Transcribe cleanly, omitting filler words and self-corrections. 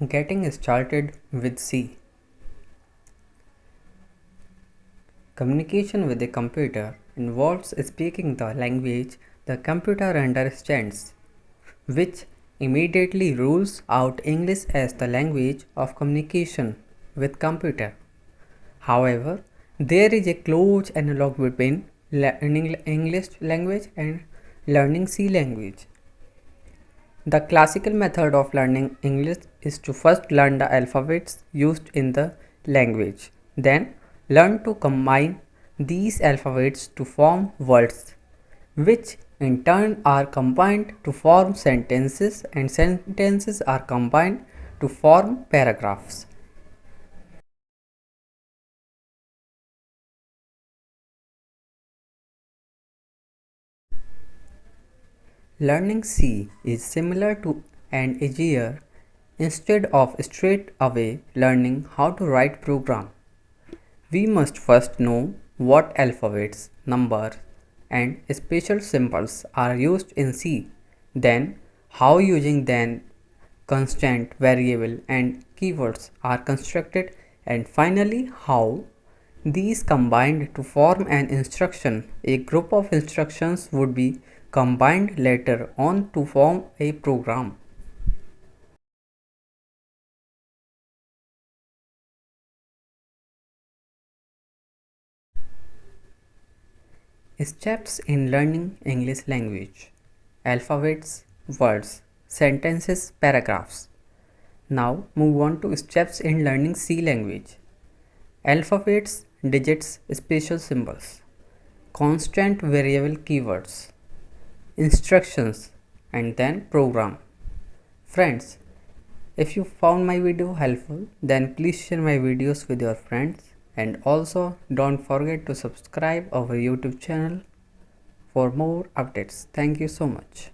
Getting started with C. Communication with a computer involves speaking the language the computer understands, which immediately rules out English as the language of communication with computer. However, there is a close analog between learning English language and learning C language. The classical method of learning English is to first learn the alphabets used in the language, then learn to combine these alphabets to form words, which in turn are combined to form sentences, and sentences are combined to form paragraphs. Learning C is similar to and easier instead of straight away learning how to write program. We must first know what alphabets, numbers, and special symbols are used in C, then how using them constant, variable, and keywords are constructed, and finally how these combined to form an instruction. A group of instructions would be combined later on to form a program. Steps in learning English language: alphabets, words, sentences, paragraphs. Now move on to steps in learning C language: alphabets, digits, special symbols, constant variable keywords, instructions, and then program. Friends, if you found my video helpful, then please share my videos with your friends, and also don't forget to subscribe our YouTube channel for more updates. Thank you so much.